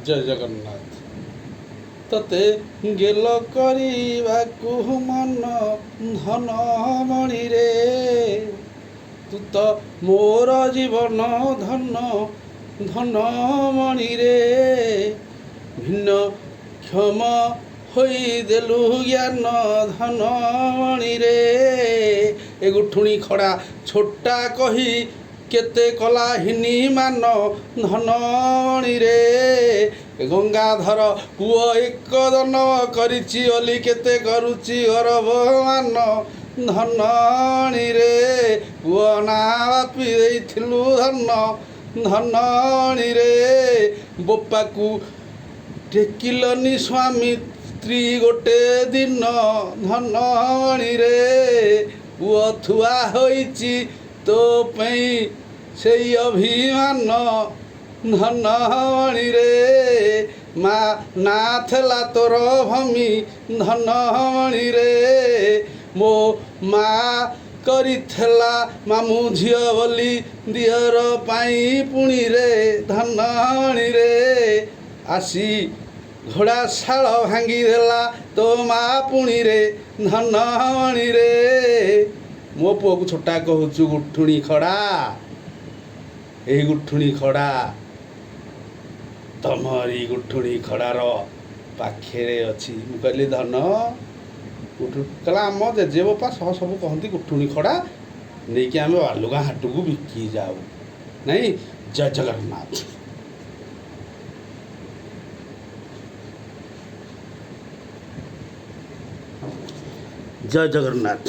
ଜୟ ଜଗନ୍ନାଥ। ତତେ ଗେଲ କରିବାକୁ ମନ ଧନମଣିରେ, ତୁ ତ ମୋର ଜୀବନ ଧନ ଧନମଣିରେ। ଭିନ୍ନ କ୍ଷମ ହୋଇଦେଲୁ ଜ୍ଞାନ ଧନମଣିରେ। ଏ ଗୁଠୁଣି ଖଡ଼ା ଛୋଟା କହି କେତେ କଲା ହିନି ମାନ ଧନମଣିରେ। ଗଙ୍ଗାଧର ପୁଅ ଏକଦନ କରିଛି ବୋଲି କେତେ କରୁଛି ଗର୍ବମାନ ଧନମଣିରେ। ପୁଅ ନା ବାପି ଦେଇଥିଲୁ ଧନ ଧନମଣିରେ। ବୋପାକୁ ଟେକିଲନି ସ୍ୱାମୀ ସ୍ତ୍ରୀ ଗୋଟେ ଦିନ ଧନମଣିରେ। ପୁଅ ଥୁଆ ହୋଇଛି ତୋ ପାଇଁ ସେଇ ଅଭିମାନ ଧନମଣିରେ। ମା ନା ଥିଲା ତୋର ଭୂମି ଧନମଣିରେ। ମୋ ମା କରିଥିଲା ମାମୁଁ ଝିଅ ବୋଲି ଦିଅର ପାଇଁ ପୁଣିରେ ଧନମଣିରେ। ଆସି ଘୋଡ଼ା ଶାଳ ଭାଙ୍ଗିଦେଲା ତୋ ମା ପୁଣିରେ ଧନମଣିରେ। ମୋ ପୁଅକୁ ଛୋଟା କହୁଛୁ ଗୁଠୁଣି ଖଡ଼ା। ଏହି ଗୁଠୁଣି ଖଡ଼ା ତମରି ଗୁଠୁଣି ଖଡ଼ାର ପାଖରେ ଅଛି। ମୁଁ କହିଲି ଧନ କହିଲା ଆମ ଜେଜେବାପା ସବୁ କହନ୍ତି ଗୁଠୁଣି ଖଡ଼ା ନେଇକି ଆମେ ବାଲୁଗାଁ ହାଟକୁ ବିକି ଯାଉ। ନାଇଁ, ଜୟ ଜଗନ୍ନାଥ। ଜୟ ଜଗନ୍ନାଥ।